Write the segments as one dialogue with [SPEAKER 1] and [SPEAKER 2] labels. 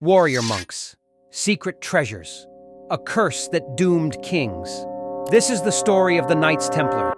[SPEAKER 1] Warrior monks, secret treasures, a curse that doomed kings. This is the story of the Knights Templar.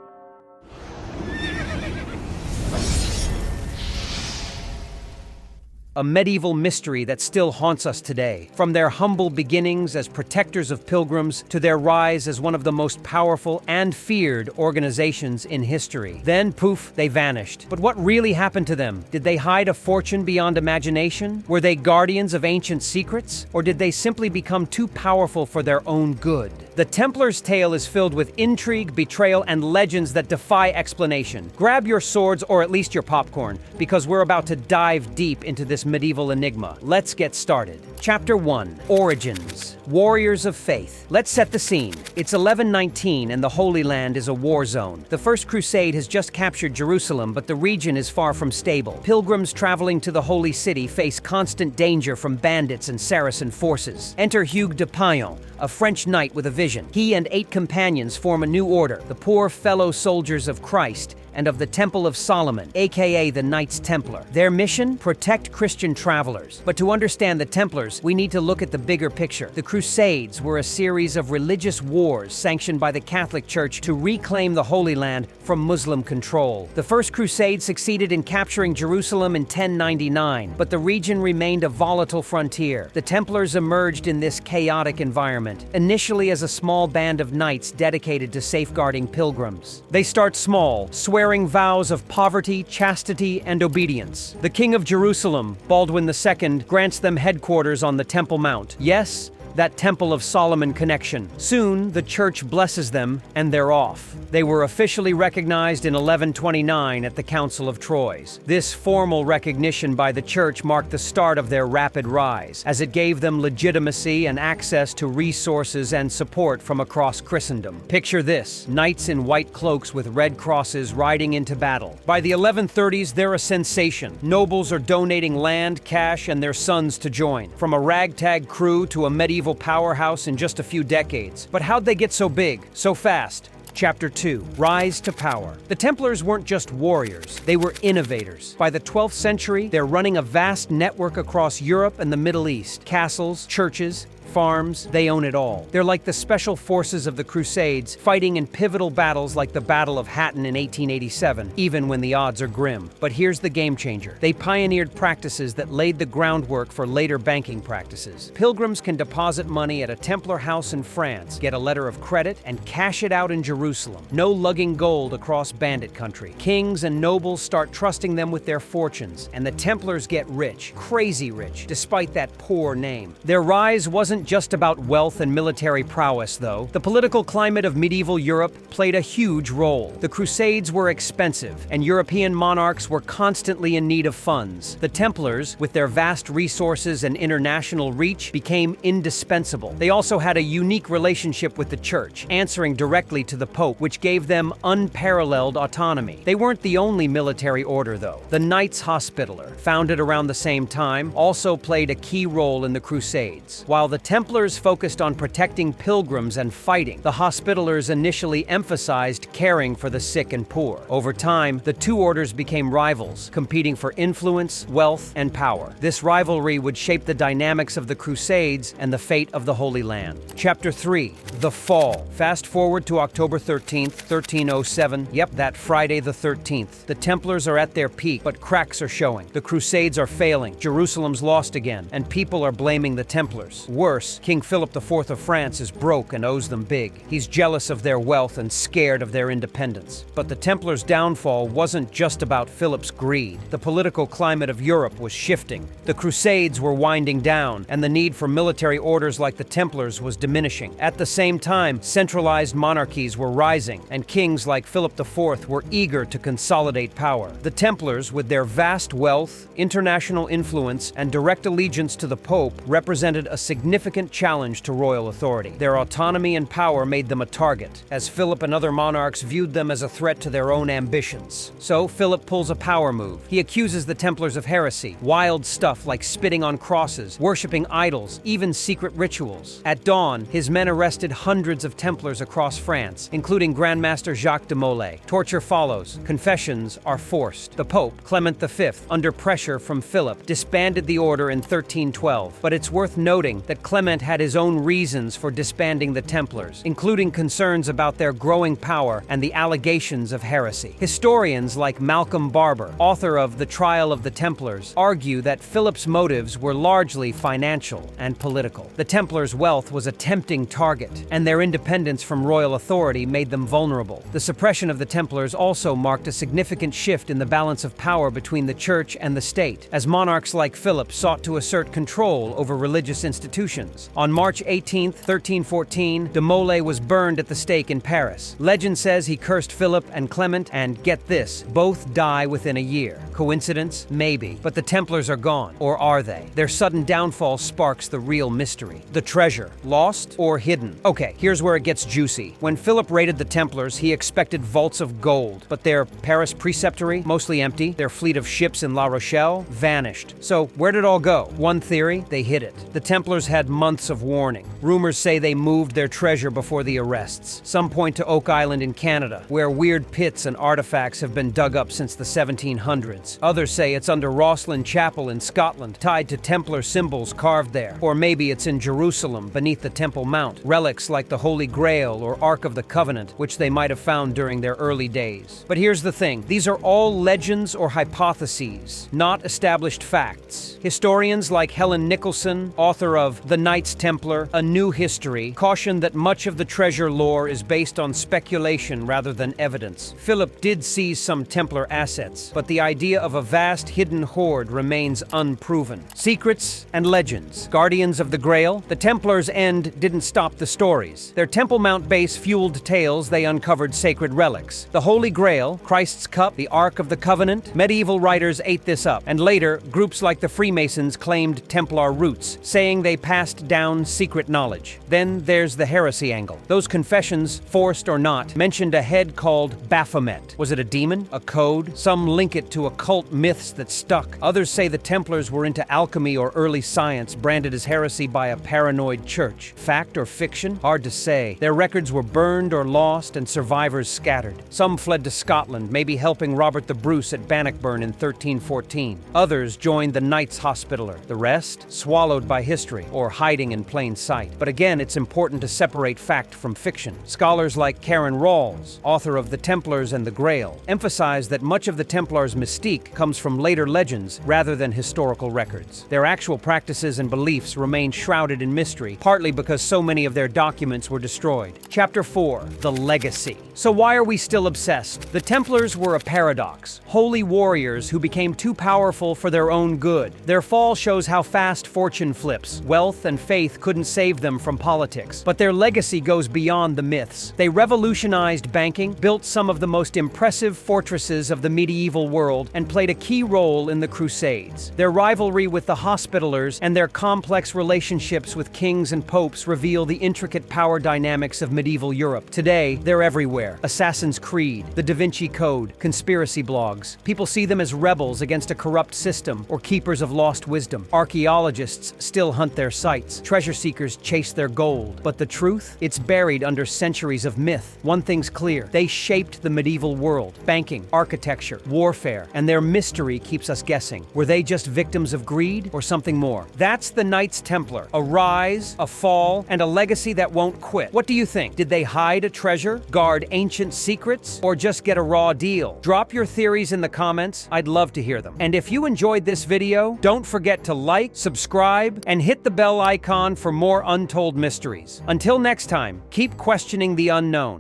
[SPEAKER 1] A medieval mystery that still haunts us today. From their humble beginnings as protectors of pilgrims to their rise as one of the most powerful and feared organizations in history. Then, poof, they vanished. But what really happened to them? Did they hide a fortune beyond imagination? Were they guardians of ancient secrets? Or did they simply become too powerful for their own good? The Templars' tale is filled with intrigue, betrayal, and legends that defy explanation. Grab your swords or at least your popcorn, because we're about to dive deep into this medieval enigma. Let's get started. Chapter 1. Origins. Warriors of Faith. Let's set the scene. It's 1119 and the Holy Land is a war zone. The First Crusade has just captured Jerusalem, but the region is far from stable. Pilgrims traveling to the Holy City face constant danger from bandits and Saracen forces. Enter Hugues de Payon, a French knight with a vision. He and 8 companions form a new order, the Poor Fellow Soldiers of Christ and of the Temple of Solomon, aka the Knights Templar. Their mission? Protect Christian travelers. But to understand the Templars, we need to look at the bigger picture. The Crusades were a series of religious wars sanctioned by the Catholic Church to reclaim the Holy Land from Muslim control. The First Crusade succeeded in capturing Jerusalem in 1099, but the region remained a volatile frontier. The Templars emerged in this chaotic environment, initially as a small band of knights dedicated to safeguarding pilgrims. They start small, swearing vows of poverty, chastity, and obedience. The King of Jerusalem, Baldwin II, grants them headquarters on the Temple Mount. Yes, that Temple of Solomon connection. Soon, the church blesses them, and they're off. They were officially recognized in 1129 at the Council of Troyes. This formal recognition by the church marked the start of their rapid rise, as it gave them legitimacy and access to resources and support from across Christendom. Picture this: knights in white cloaks with red crosses riding into battle. By the 1130s, they're a sensation. Nobles are donating land, cash, and their sons to join. From a ragtag crew to a medieval powerhouse in just a few decades. But how'd they get so big, so fast? Chapter 2. Rise to Power. The Templars weren't just warriors, they were innovators. By the 12th century, they're running a vast network across Europe and the Middle East. Castles, churches, farms, they own it all. They're like the special forces of the Crusades, fighting in pivotal battles like the Battle of Hattin in 1887, even when the odds are grim. But here's the game changer. They pioneered practices that laid the groundwork for later banking practices. Pilgrims can deposit money at a Templar house in France, get a letter of credit, and cash it out in Jerusalem. No lugging gold across bandit country. Kings and nobles start trusting them with their fortunes, and the Templars get rich, crazy rich, despite that poor name. Their rise wasn't just about wealth and military prowess, though. The political climate of medieval Europe played a huge role. The Crusades were expensive, and European monarchs were constantly in need of funds. The Templars, with their vast resources and international reach, became indispensable. They also had a unique relationship with the Church, answering directly to the Pope, which gave them unparalleled autonomy. They weren't the only military order, though. The Knights Hospitaller, founded around the same time, also played a key role in the Crusades. While the Templars focused on protecting pilgrims and fighting, the Hospitallers initially emphasized caring for the sick and poor. Over time, the two orders became rivals, competing for influence, wealth, and power. This rivalry would shape the dynamics of the Crusades and the fate of the Holy Land. Chapter 3. The Fall. Fast forward to October 13th, 1307. Yep, that Friday the 13th. The Templars are at their peak, but cracks are showing. The Crusades are failing, Jerusalem's lost again, and people are blaming the Templars. Worse, King Philip IV of France is broke and owes them big. He's jealous of their wealth and scared of their independence. But the Templars' downfall wasn't just about Philip's greed. The political climate of Europe was shifting. The Crusades were winding down, and the need for military orders like the Templars was diminishing. At the same time, centralized monarchies were rising, and kings like Philip IV were eager to consolidate power. The Templars, with their vast wealth, international influence, and direct allegiance to the Pope, represented a significant significant challenge to royal authority. Their autonomy and power made them a target, as Philip and other monarchs viewed them as a threat to their own ambitions. So Philip pulls a power move. He accuses the Templars of heresy, wild stuff like spitting on crosses, worshipping idols, even secret rituals. At dawn, his men arrested hundreds of Templars across France, including Grandmaster Jacques de Molay. Torture follows. Confessions are forced. The Pope, Clement V, under pressure from Philip, disbanded the order in 1312. But it's worth noting that Clement had his own reasons for disbanding the Templars, including concerns about their growing power and the allegations of heresy. Historians like Malcolm Barber, author of The Trial of the Templars, argue that Philip's motives were largely financial and political. The Templars' wealth was a tempting target, and their independence from royal authority made them vulnerable. The suppression of the Templars also marked a significant shift in the balance of power between the church and the state, as monarchs like Philip sought to assert control over religious institutions. On March 18, 1314, de Molay was burned at the stake in Paris. Legend says he cursed Philip and Clement, and get this, both die within a year. Coincidence? Maybe. But the Templars are gone. Or are they? Their sudden downfall sparks the real mystery. The treasure. Lost or hidden? Okay, here's where it gets juicy. When Philip raided the Templars, he expected vaults of gold, but their Paris preceptory, mostly empty, their fleet of ships in La Rochelle, vanished. So where did it all go? One theory, they hid it. The Templars had months of warning. Rumors say they moved their treasure before the arrests. Some point to Oak Island in Canada, where weird pits and artifacts have been dug up since the 1700s. Others say it's under Rosslyn Chapel in Scotland, tied to Templar symbols carved there. Or maybe it's in Jerusalem, beneath the Temple Mount. Relics like the Holy Grail or Ark of the Covenant, which they might have found during their early days. But here's the thing, these are all legends or hypotheses, not established facts. Historians like Helen Nicholson, author of The Knights Templar, A New History, caution that much of the treasure lore is based on speculation rather than evidence. Philip did seize some Templar assets, but the idea of a vast hidden hoard remains unproven. Secrets and legends. Guardians of the Grail. The Templars' end didn't stop the stories. Their Temple Mount base fueled tales, they uncovered sacred relics. The Holy Grail, Christ's Cup, the Ark of the Covenant, medieval writers ate this up, and later, groups like the Freemasons claimed Templar roots, saying they passed down secret knowledge. Then there's the heresy angle. Those confessions, forced or not, mentioned a head called Baphomet. Was it a demon? A code? Some link it to occult myths that stuck. Others say the Templars were into alchemy or early science, branded as heresy by a paranoid church. Fact or fiction? Hard to say. Their records were burned or lost, and survivors scattered. Some fled to Scotland, maybe helping Robert the Bruce at Bannockburn in 1314. Others joined the Knights Hospitaller. The rest, swallowed by history or hiding in plain sight. But again, it's important to separate fact from fiction. Scholars like Karen Rawls, author of The Templars and the Grail, emphasize that much of the Templars' mystique comes from later legends rather than historical records. Their actual practices and beliefs remain shrouded in mystery, partly because so many of their documents were destroyed. Chapter 4. The Legacy. So why are we still obsessed? The Templars were a paradox. Holy warriors who became too powerful for their own good. Their fall shows how fast fortune flips. Wealth and faith couldn't save them from politics. But their legacy goes beyond the myths. They revolutionized banking, built some of the most impressive fortresses of the medieval world, and played a key role in the Crusades. Their rivalry with the Hospitallers and their complex relationships with kings and popes reveal the intricate power dynamics of medieval Europe. Today, they're everywhere. Assassin's Creed, the Da Vinci Code, conspiracy blogs. People see them as rebels against a corrupt system or keepers of lost wisdom. Archaeologists still hunt their sites. Treasure seekers chase their gold. But the truth? It's buried under centuries of myth. One thing's clear. They shaped the medieval world. Banking, architecture, warfare, and their mystery keeps us guessing. Were they just victims of greed or something more? That's the Knights Templar. A rise, a fall, and a legacy that won't quit. What do you think? Did they hide a treasure, guard ancient secrets, or just get a raw deal? Drop your theories in the comments. I'd love to hear them. And if you enjoyed this video, don't forget to like, subscribe, and hit the bell icon for more untold mysteries. Until next time, keep questioning the unknown.